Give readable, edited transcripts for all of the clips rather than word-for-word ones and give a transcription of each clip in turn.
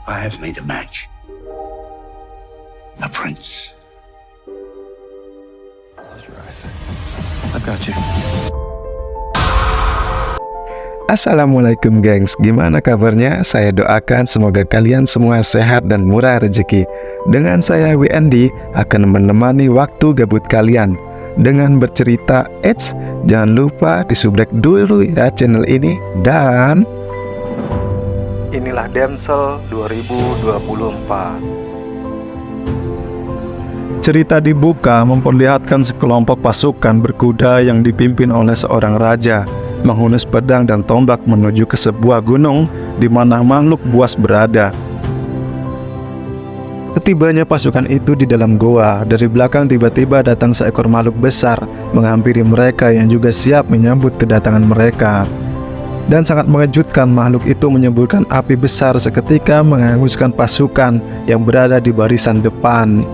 I have made a match. A prince. Close your eyes. I've got you. Assalamualaikum gengs, gimana kabarnya? Saya doakan semoga kalian semua sehat dan murah rezeki. Dengan saya WND akan menemani waktu gabut kalian dengan bercerita. Jangan lupa disubrek dulu ya channel ini. Dan inilah Damsel 2024. Cerita dibuka memperlihatkan sekelompok pasukan berkuda yang dipimpin oleh seorang raja menghunus pedang dan tombak menuju ke sebuah gunung di mana makhluk buas berada. Ketibanya pasukan itu di dalam goa, dari belakang tiba-tiba datang seekor makhluk besar menghampiri mereka yang juga siap menyambut kedatangan mereka. Dan sangat mengejutkan, makhluk itu menyemburkan api besar seketika menghanguskan pasukan yang berada di barisan depan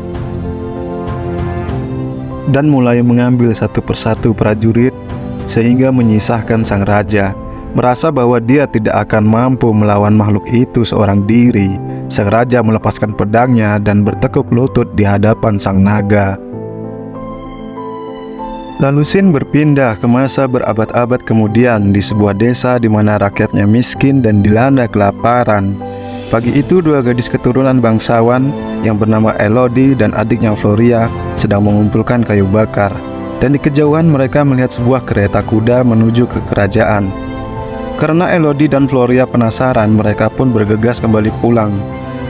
dan mulai mengambil satu persatu prajurit sehingga menyisahkan sang raja. Merasa bahwa dia tidak akan mampu melawan makhluk itu seorang diri, sang raja melepaskan pedangnya dan bertekuk lutut di hadapan sang naga. Lalu scene berpindah ke masa berabad-abad kemudian di sebuah desa di mana rakyatnya miskin dan dilanda kelaparan. Pagi itu dua gadis keturunan bangsawan yang bernama Elodie dan adiknya Floria sedang mengumpulkan kayu bakar. Dan di kejauhan mereka melihat sebuah kereta kuda menuju ke kerajaan. Karena Elodie dan Floria penasaran, mereka pun bergegas kembali pulang.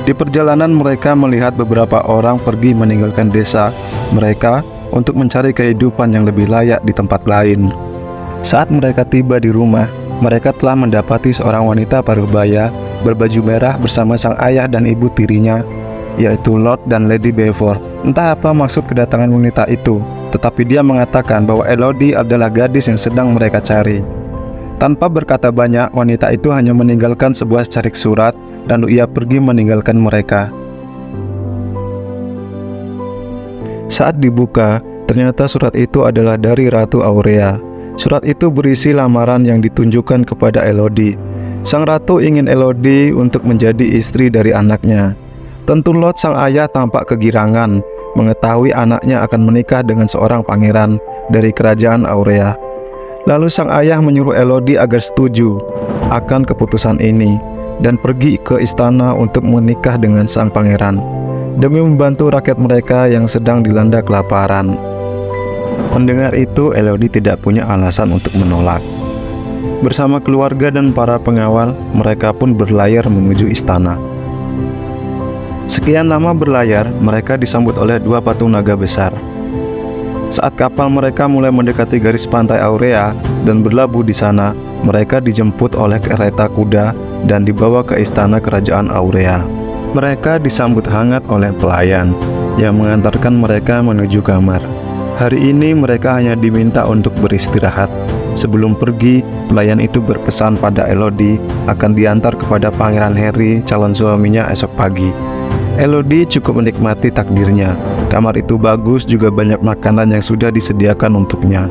Di perjalanan mereka melihat beberapa orang pergi meninggalkan desa mereka untuk mencari kehidupan yang lebih layak di tempat lain. Saat mereka tiba di rumah, mereka telah mendapati seorang wanita parubaya berbaju merah bersama sang ayah dan ibu tirinya, yaitu Lord dan Lady Beaufort. Entah apa maksud kedatangan wanita itu, tetapi dia mengatakan bahwa Elodie adalah gadis yang sedang mereka cari. Tanpa berkata banyak, wanita itu hanya meninggalkan sebuah secarik surat, lalu ia pergi meninggalkan mereka. Saat dibuka, ternyata surat itu adalah dari Ratu Aurea. Surat itu berisi lamaran yang ditunjukkan kepada Elodie. Sang ratu ingin Elodie untuk menjadi istri dari anaknya. Tentu Lord sang ayah tampak kegirangan mengetahui anaknya akan menikah dengan seorang pangeran dari kerajaan Aurea. Lalu sang ayah menyuruh Elodie agar setuju akan keputusan ini dan pergi ke istana untuk menikah dengan sang pangeran demi membantu rakyat mereka yang sedang dilanda kelaparan. Mendengar itu, Elodie tidak punya alasan untuk menolak. Bersama keluarga dan para pengawal, mereka pun berlayar menuju istana. Sekian lama berlayar, mereka disambut oleh dua patung naga besar. Saat kapal mereka mulai mendekati garis pantai Aurea dan berlabuh di sana, mereka dijemput oleh kereta kuda dan dibawa ke istana kerajaan Aurea. Mereka disambut hangat oleh pelayan yang mengantarkan mereka menuju kamar. Hari ini mereka hanya diminta untuk beristirahat. Sebelum pergi, pelayan itu berpesan pada Elodie akan diantar kepada Pangeran Henry, calon suaminya, esok pagi. Elodie cukup menikmati takdirnya. Kamar itu bagus, juga banyak makanan yang sudah disediakan untuknya.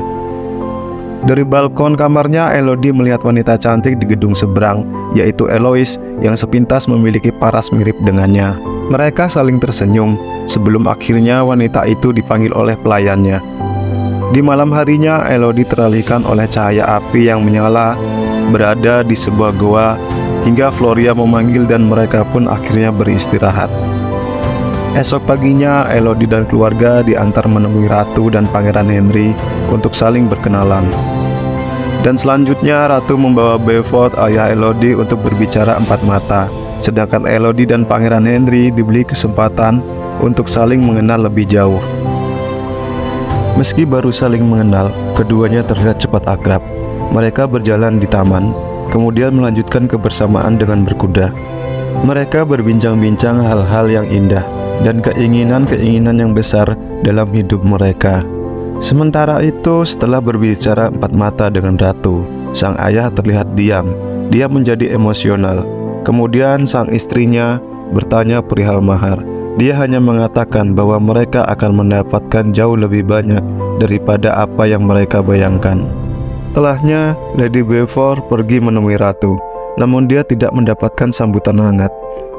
Dari balkon kamarnya, Elodie melihat wanita cantik di gedung seberang, yaitu Eloise, yang sepintas memiliki paras mirip dengannya. Mereka saling tersenyum, sebelum akhirnya wanita itu dipanggil oleh pelayannya. Di malam harinya, Elodie teralihkan oleh cahaya api yang menyala berada di sebuah goa, hingga Floria memanggil dan mereka pun akhirnya beristirahat. Esok paginya, Elodie dan keluarga diantar menemui Ratu dan Pangeran Henry untuk saling berkenalan. Dan selanjutnya, Ratu membawa Beaufort, ayah Elodie, untuk berbicara empat mata. Sedangkan Elodie dan Pangeran Henry diberi kesempatan untuk saling mengenal lebih jauh. Meski baru saling mengenal, keduanya terlihat cepat akrab. Mereka berjalan di taman, kemudian melanjutkan kebersamaan dengan berkuda. Mereka berbincang-bincang hal-hal yang indah dan keinginan-keinginan yang besar dalam hidup mereka. Sementara itu, setelah berbicara empat mata dengan Ratu, sang ayah terlihat diam. Dia menjadi emosional. Kemudian sang istrinya bertanya perihal mahar. Dia hanya mengatakan bahwa mereka akan mendapatkan jauh lebih banyak daripada apa yang mereka bayangkan. Setelahnya, Lady Beaufort pergi menemui Ratu, namun dia tidak mendapatkan sambutan hangat.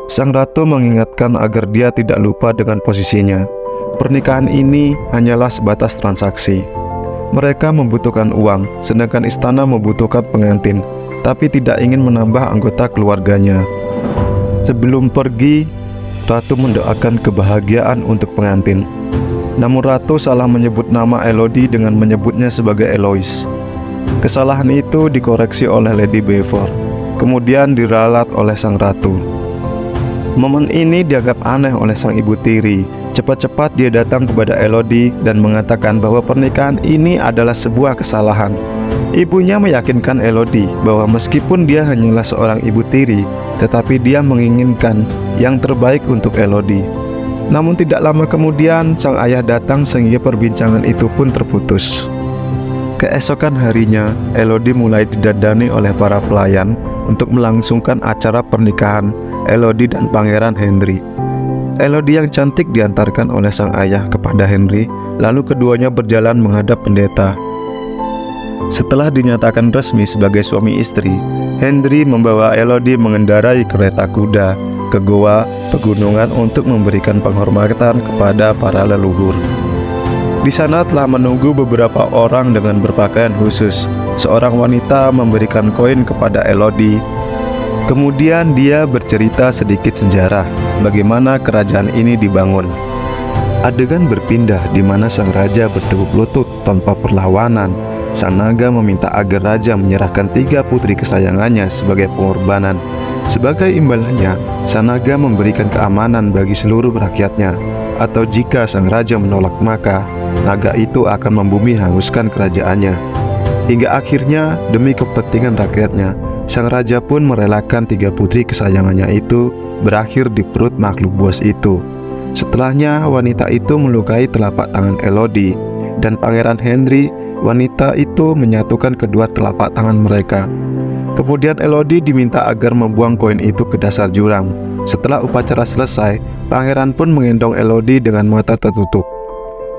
Sang ratu mengingatkan agar dia tidak lupa dengan posisinya. Pernikahan ini hanyalah sebatas transaksi. Mereka membutuhkan uang, sedangkan istana membutuhkan pengantin, tapi tidak ingin menambah anggota keluarganya. Sebelum pergi, ratu mendoakan kebahagiaan untuk pengantin. Namun ratu salah menyebut nama Elodie dengan menyebutnya sebagai Eloise. Kesalahan itu dikoreksi oleh Lady Beaufort, kemudian diralat oleh sang ratu. Momen ini dianggap aneh oleh sang ibu tiri. Cepat-cepat dia datang kepada Elodie dan mengatakan bahwa pernikahan ini adalah sebuah kesalahan. Ibunya meyakinkan Elodie bahwa meskipun dia hanyalah seorang ibu tiri, tetapi dia menginginkan yang terbaik untuk Elodie. Namun tidak lama kemudian sang ayah datang sehingga perbincangan itu pun terputus. Keesokan harinya, Elodie mulai didandani oleh para pelayan untuk melangsungkan acara pernikahan Elodie dan Pangeran Henry. Elodie yang cantik diantarkan oleh sang ayah kepada Henry, lalu keduanya berjalan menghadap pendeta. Setelah dinyatakan resmi sebagai suami istri, Henry membawa Elodie mengendarai kereta kuda ke goa pegunungan untuk memberikan penghormatan kepada para leluhur. Di sana telah menunggu beberapa orang dengan berpakaian khusus. Seorang wanita memberikan koin kepada Elodie. Kemudian dia bercerita sedikit sejarah bagaimana kerajaan ini dibangun. Adegan berpindah di mana sang raja bertekuk lutut tanpa perlawanan. Sang naga meminta agar raja menyerahkan 3 putri kesayangannya sebagai pengorbanan. Sebagai imbalannya, sang naga memberikan keamanan bagi seluruh rakyatnya. Atau jika sang raja menolak, maka naga itu akan membumi hanguskan kerajaannya. Hingga akhirnya demi kepentingan rakyatnya, sang raja pun merelakan 3 putri kesayangannya itu berakhir di perut makhluk buas itu. Setelahnya wanita itu melukai telapak tangan Elodie, dan Pangeran Henry, wanita itu menyatukan kedua telapak tangan mereka. Kemudian Elodie diminta agar membuang koin itu ke dasar jurang. Setelah upacara selesai, pangeran pun menggendong Elodie dengan mata tertutup.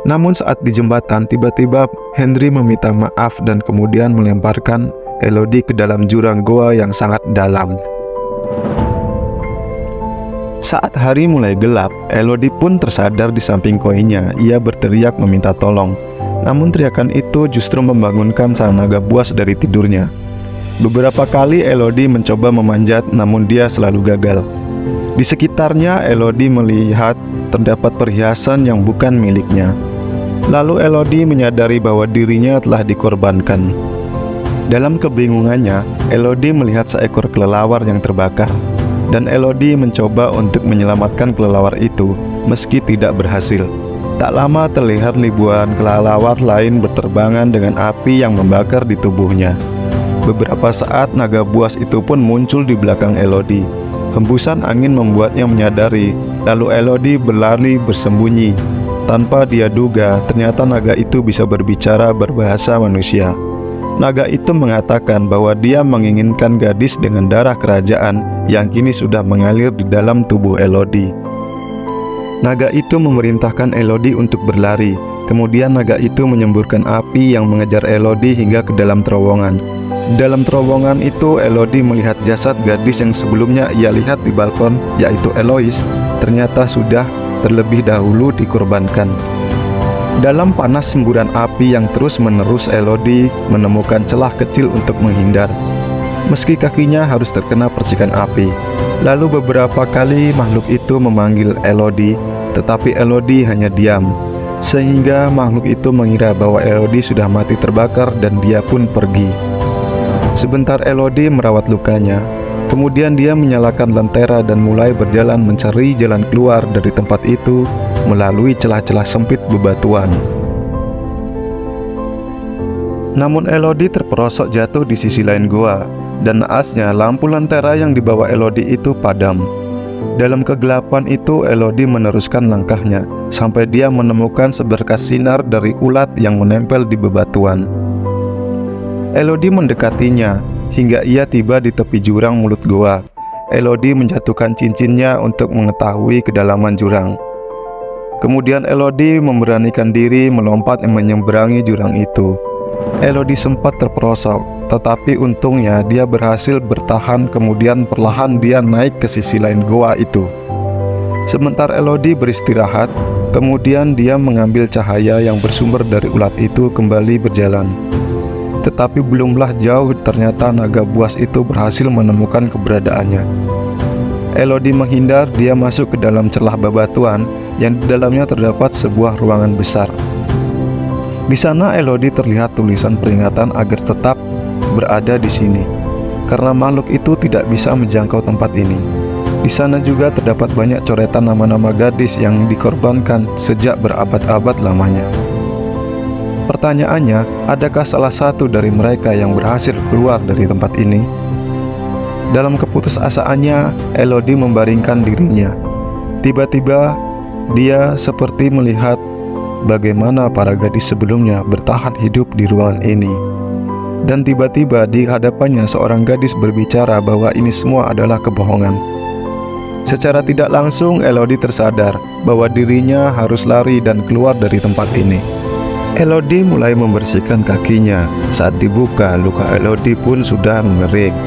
Namun saat di jembatan, tiba-tiba Henry meminta maaf dan kemudian melemparkan Elodie ke dalam jurang goa yang sangat dalam. Saat hari mulai gelap, Elodie pun tersadar di samping koinnya. Ia berteriak meminta tolong. Namun teriakan itu justru membangunkan sang naga buas dari tidurnya. Beberapa kali Elodie mencoba memanjat, namun dia selalu gagal. Di sekitarnya, Elodie melihat terdapat perhiasan yang bukan miliknya. Lalu Elodie menyadari bahwa dirinya telah dikorbankan. Dalam kebingungannya, Elodie melihat seekor kelelawar yang terbakar, dan Elodie mencoba untuk menyelamatkan kelelawar itu, meski tidak berhasil. Tak lama terlihat ribuan kelelawar lain berterbangan dengan api yang membakar di tubuhnya. Beberapa saat naga buas itu pun muncul di belakang Elodie. Hembusan angin membuatnya menyadari, lalu Elodie berlari bersembunyi. Tanpa dia duga, ternyata naga itu bisa berbicara berbahasa manusia. Naga itu mengatakan bahwa dia menginginkan gadis dengan darah kerajaan yang kini sudah mengalir di dalam tubuh Elodie. Naga itu memerintahkan Elodie untuk berlari. Kemudian naga itu menyemburkan api yang mengejar Elodie hingga ke dalam terowongan. Dalam terowongan itu, Elodie melihat jasad gadis yang sebelumnya ia lihat di balkon, yaitu Eloise, ternyata sudah terlebih dahulu dikorbankan. Dalam panas semburan api yang terus-menerus, Elodie menemukan celah kecil untuk menghindar, meski kakinya harus terkena percikan api. Lalu beberapa kali makhluk itu memanggil Elodie, tetapi Elodie hanya diam, sehingga makhluk itu mengira bahwa Elodie sudah mati terbakar dan dia pun pergi. Sebentar Elodie merawat lukanya, kemudian dia menyalakan lentera dan mulai berjalan mencari jalan keluar dari tempat itu melalui celah-celah sempit bebatuan. Namun Elodie terperosok jatuh di sisi lain goa, dan naasnya lampu lentera yang dibawa Elodie itu padam. Dalam kegelapan itu, Elodie meneruskan langkahnya sampai dia menemukan seberkas sinar dari ulat yang menempel di bebatuan. Elodie mendekatinya hingga ia tiba di tepi jurang mulut goa. Elodie menjatuhkan cincinnya untuk mengetahui kedalaman jurang. Kemudian Elodie memberanikan diri melompat menyeberangi jurang itu. Elodie sempat terperosok, tetapi untungnya dia berhasil bertahan. Kemudian perlahan dia naik ke sisi lain goa itu. Sementara Elodie beristirahat, kemudian dia mengambil cahaya yang bersumber dari ulat itu kembali berjalan. Tetapi belumlah jauh ternyata naga buas itu berhasil menemukan keberadaannya. Elodie menghindar, dia masuk ke dalam celah bebatuan yang di dalamnya terdapat sebuah ruangan besar. Di sana Elodie terlihat tulisan peringatan agar tetap berada di sini, karena makhluk itu tidak bisa menjangkau tempat ini. Di sana juga terdapat banyak coretan nama-nama gadis yang dikorbankan sejak berabad-abad lamanya. Pertanyaannya, adakah salah satu dari mereka yang berhasil keluar dari tempat ini? Dalam keputusasaannya, Elodie membaringkan dirinya. Tiba-tiba, dia seperti melihat bagaimana para gadis sebelumnya bertahan hidup di ruangan ini. Dan tiba-tiba di hadapannya seorang gadis berbicara bahwa ini semua adalah kebohongan. Secara tidak langsung Elodie tersadar bahwa dirinya harus lari dan keluar dari tempat ini. Elodie mulai membersihkan kakinya. Saat dibuka, luka Elodie pun sudah mengering.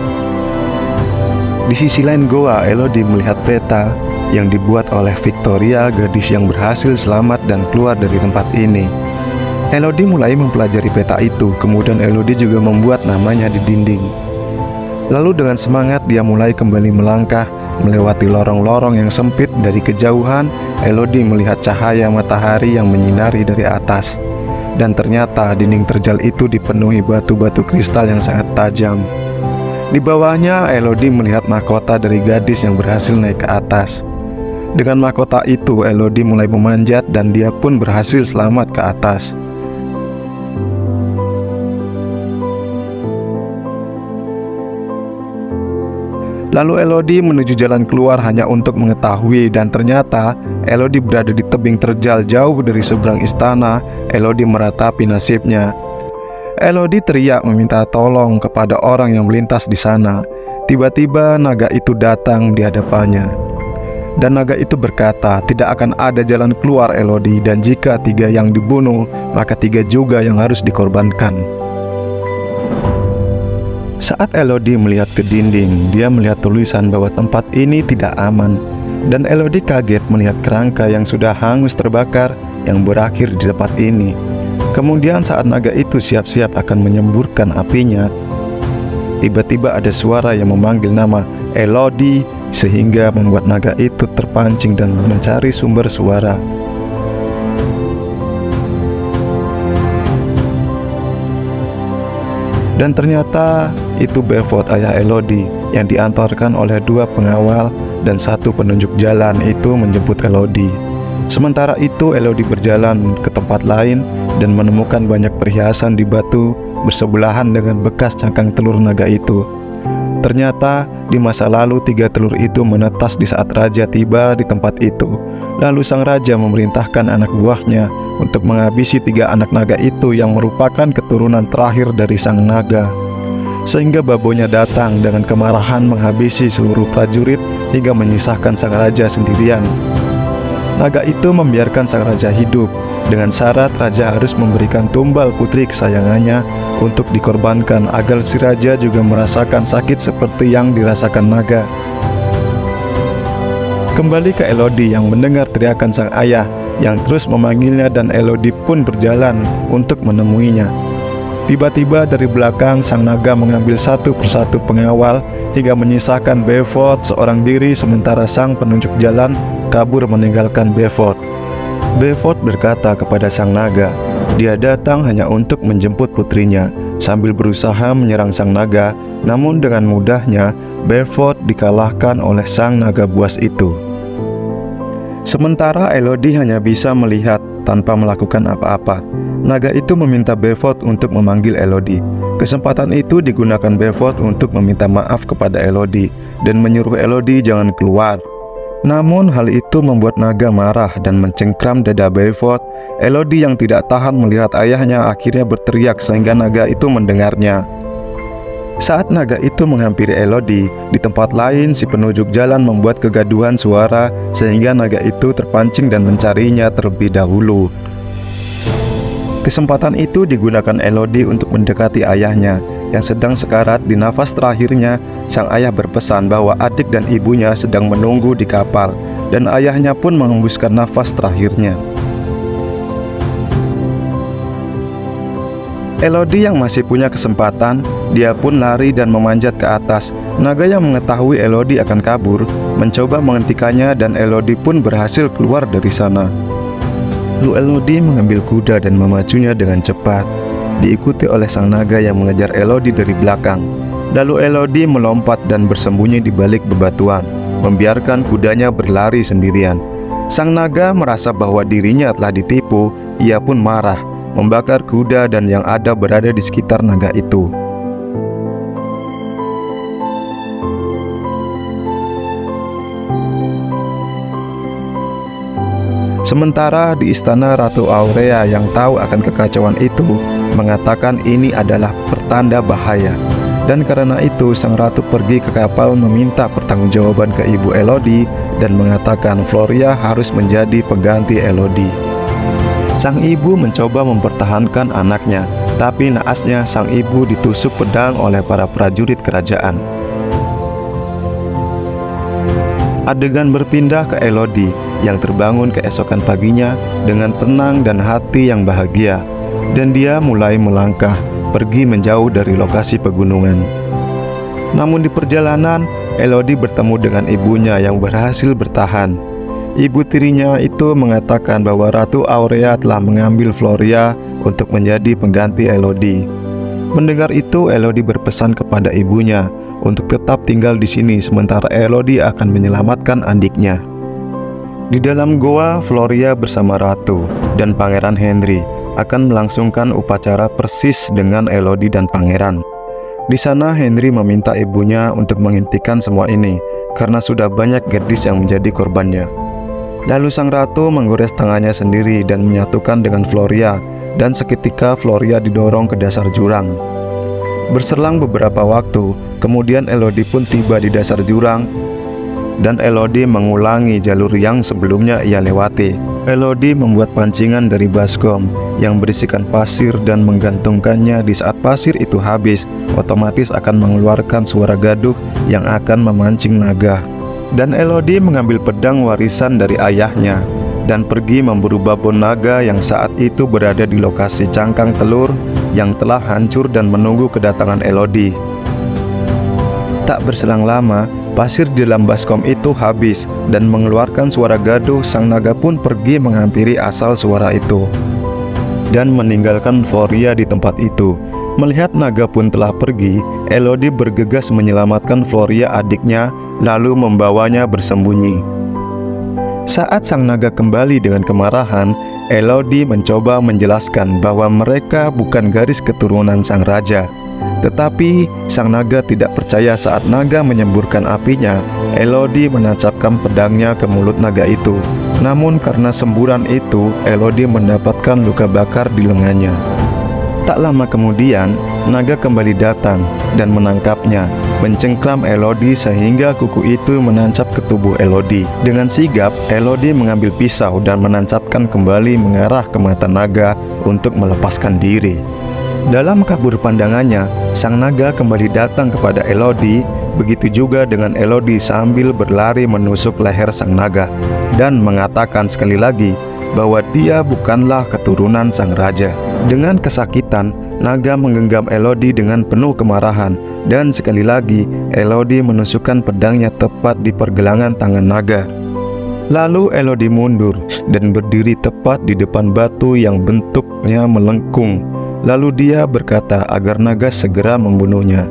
Di sisi lain goa, Elodie melihat peta yang dibuat oleh Victoria, gadis yang berhasil selamat dan keluar dari tempat ini. Elodie mulai mempelajari peta itu, kemudian Elodie juga membuat namanya di dinding. Lalu dengan semangat dia mulai kembali melangkah, melewati lorong-lorong yang sempit. Dari kejauhan, Elodie melihat cahaya matahari yang menyinari dari atas. Dan ternyata dinding terjal itu dipenuhi batu-batu kristal yang sangat tajam. Di bawahnya, Elodie melihat mahkota dari gadis yang berhasil naik ke atas. Dengan mahkota itu, Elodie mulai memanjat dan dia pun berhasil selamat ke atas. Lalu Elodie menuju jalan keluar hanya untuk mengetahui, dan ternyata Elodie berada di tebing terjal jauh dari seberang istana. Elodie meratapi nasibnya. Elodie teriak meminta tolong kepada orang yang melintas di sana. Tiba-tiba naga itu datang di hadapannya. Dan naga itu berkata, tidak akan ada jalan keluar Elodie, dan jika 3 yang dibunuh, maka 3 juga yang harus dikorbankan. Saat Elodie melihat ke dinding, dia melihat tulisan bahwa tempat ini tidak aman. Dan Elodie kaget melihat kerangka yang sudah hangus terbakar yang berakhir di tempat ini. Kemudian saat naga itu siap-siap akan menyemburkan apinya, tiba-tiba ada suara yang memanggil nama Elodie, sehingga membuat naga itu terpancing dan mencari sumber suara. Dan ternyata itu Bevoot, ayah Elodie, yang diantarkan oleh 2 pengawal dan 1 penunjuk jalan itu menjemput Elodie. Sementara itu Elodie berjalan ke tempat lain dan menemukan banyak perhiasan di batu bersebelahan dengan bekas cangkang telur naga itu. Ternyata di masa lalu 3 telur itu menetas di saat raja tiba di tempat itu. Lalu sang raja memerintahkan anak buahnya untuk menghabisi 3 anak naga itu yang merupakan keturunan terakhir dari sang naga. Sehingga babonya datang dengan kemarahan menghabisi seluruh prajurit hingga menyisahkan sang raja sendirian. Naga itu membiarkan sang raja hidup dengan syarat raja harus memberikan tumbal putri kesayangannya untuk dikorbankan agar si raja juga merasakan sakit seperti yang dirasakan naga. Kembali ke Elodie yang mendengar teriakan sang ayah yang terus memanggilnya, dan Elodie pun berjalan untuk menemuinya. Tiba-tiba dari belakang sang naga mengambil 1 persatu pengawal hingga menyisakan Bevoot seorang diri, sementara sang penunjuk jalan kabur meninggalkan Bevoot. Bevoot berkata kepada sang naga, dia datang hanya untuk menjemput putrinya. Sambil berusaha menyerang sang naga, namun dengan mudahnya Bevoot dikalahkan oleh sang naga buas itu. Sementara Elodie hanya bisa melihat tanpa melakukan apa-apa. Naga itu meminta Bevoot untuk memanggil Elodie. Kesempatan itu digunakan Bevoot untuk meminta maaf kepada Elodie dan menyuruh Elodie jangan keluar. Namun hal itu membuat naga marah dan mencengkram dada Bevoot. Elodie yang tidak tahan melihat ayahnya akhirnya berteriak sehingga naga itu mendengarnya. Saat naga itu menghampiri Elodie, di tempat lain si penunjuk jalan membuat kegaduhan suara sehingga naga itu terpancing dan mencarinya terlebih dahulu. Kesempatan itu digunakan Elodie untuk mendekati ayahnya. yang sedang sekarat di nafas terakhirnya, sang ayah berpesan bahwa adik dan ibunya sedang menunggu di kapal, dan ayahnya pun menghembuskan nafas terakhirnya. Elodie yang masih punya kesempatan, dia pun lari dan memanjat ke atas. Naga yang mengetahui Elodie akan kabur, mencoba menghentikannya dan Elodie pun berhasil keluar dari sana. Lalu Elodie mengambil kuda dan memacunya dengan cepat, diikuti oleh sang naga yang mengejar Elodie dari belakang. Lalu Elodie melompat dan bersembunyi di balik bebatuan, membiarkan kudanya berlari sendirian. Sang naga merasa bahwa dirinya telah ditipu, ia pun marah, membakar kuda dan yang ada berada di sekitar naga itu. Sementara di istana, Ratu Aurea yang tahu akan kekacauan itu mengatakan ini adalah pertanda bahaya. Dan karena itu sang ratu pergi ke kapal meminta pertanggungjawaban ke ibu Elodie dan mengatakan Floria harus menjadi pengganti Elodie. Sang ibu mencoba mempertahankan anaknya, tapi naasnya sang ibu ditusuk pedang oleh para prajurit kerajaan. Adegan berpindah ke Elodie yang terbangun keesokan paginya dengan tenang dan hati yang bahagia, dan dia mulai melangkah pergi menjauh dari lokasi pegunungan. Namun di perjalanan, Elodie bertemu dengan ibunya yang berhasil bertahan. Ibu tirinya itu mengatakan bahwa Ratu Aurea telah mengambil Floria untuk menjadi pengganti Elodie. Mendengar itu, Elodie berpesan kepada ibunya untuk tetap tinggal di sini sementara Elodie akan menyelamatkan adiknya. Di dalam goa, Floria bersama Ratu dan Pangeran Henry akan melangsungkan upacara persis dengan Elodie dan Pangeran. Di sana Henry meminta ibunya untuk menghentikan semua ini karena sudah banyak gadis yang menjadi korbannya. Lalu sang ratu menggores tangannya sendiri dan menyatukan dengan Floria, dan seketika Floria didorong ke dasar jurang. Berselang beberapa waktu, kemudian Elodie pun tiba di dasar jurang, dan Elodie mengulangi jalur yang sebelumnya ia lewati. Elodie membuat pancingan dari baskom yang berisikan pasir dan menggantungkannya. Di saat pasir itu habis, otomatis akan mengeluarkan suara gaduh yang akan memancing naga. Dan Elodie mengambil pedang warisan dari ayahnya dan pergi memburu babon naga yang saat itu berada di lokasi cangkang telur yang telah hancur dan menunggu kedatangan Elodie. Tak berselang lama, pasir di dalam baskom itu habis dan mengeluarkan suara gaduh. Sang naga pun pergi menghampiri asal suara itu dan meninggalkan Floria di tempat itu. Melihat naga pun telah pergi, Elodie bergegas menyelamatkan Floria adiknya, lalu membawanya bersembunyi. Saat sang naga kembali dengan kemarahan, Elodie mencoba menjelaskan bahwa mereka bukan garis keturunan sang raja. Tetapi sang naga tidak percaya. Saat naga menyemburkan apinya, Elodie menancapkan pedangnya ke mulut naga itu. Namun karena semburan itu, Elodie mendapatkan luka bakar di lengannya. Tak lama kemudian, naga kembali datang dan menangkapnya, mencengkram Elodie sehingga kuku itu menancap ke tubuh Elodie. Dengan sigap, Elodie mengambil pisau dan menancapkan kembali mengarah ke mata naga untuk melepaskan diri. Dalam kabur pandangannya, sang naga kembali datang kepada Elodie. Begitu juga dengan Elodie sambil berlari menusuk leher sang naga dan mengatakan sekali lagi bahwa dia bukanlah keturunan sang raja. Dengan kesakitan, naga menggenggam Elodie dengan penuh kemarahan, dan sekali lagi Elodie menusukkan pedangnya tepat di pergelangan tangan naga. Lalu Elodie mundur dan berdiri tepat di depan batu yang bentuknya melengkung. Lalu dia berkata agar naga segera membunuhnya.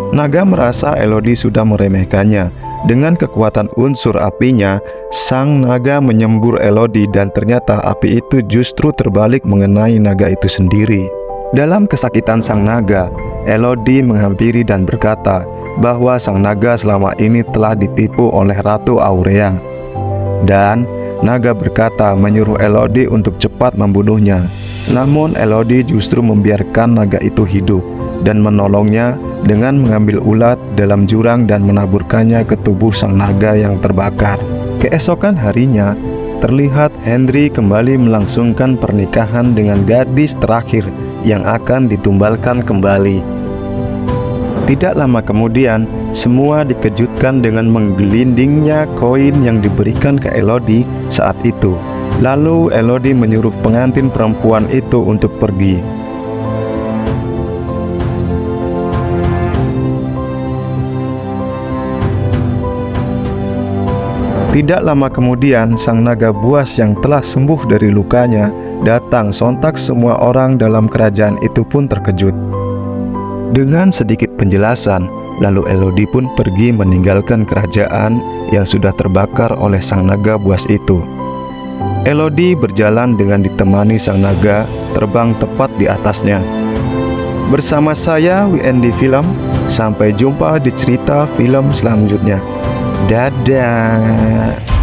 Naga merasa Elodie sudah meremehkannya. Dengan kekuatan unsur apinya, sang naga menyembur Elodie dan ternyata api itu justru terbalik mengenai naga itu sendiri. Dalam kesakitan sang naga, Elodie menghampiri dan berkata bahwa sang naga selama ini telah ditipu oleh Ratu Aurea. Dan naga berkata menyuruh Elodie untuk cepat membunuhnya. Namun Elodie justru membiarkan naga itu hidup dan menolongnya dengan mengambil ulat dalam jurang dan menaburkannya ke tubuh sang naga yang terbakar. Keesokan harinya, terlihat Henry kembali melangsungkan pernikahan dengan gadis terakhir yang akan ditumbalkan kembali. Tidak lama kemudian, semua dikejutkan dengan menggelindingnya koin yang diberikan ke Elodie saat itu. Lalu Elodie menyuruh pengantin perempuan itu untuk pergi. Tidak lama kemudian, sang naga buas yang telah sembuh dari lukanya datang. Sontak semua orang dalam kerajaan itu pun terkejut. Dengan sedikit penjelasan, lalu Elodie pun pergi meninggalkan kerajaan yang sudah terbakar oleh sang naga buas itu. Elodie berjalan dengan ditemani sang naga terbang tepat di atasnya. Bersama saya WND Film, sampai jumpa di cerita film selanjutnya. Dadah.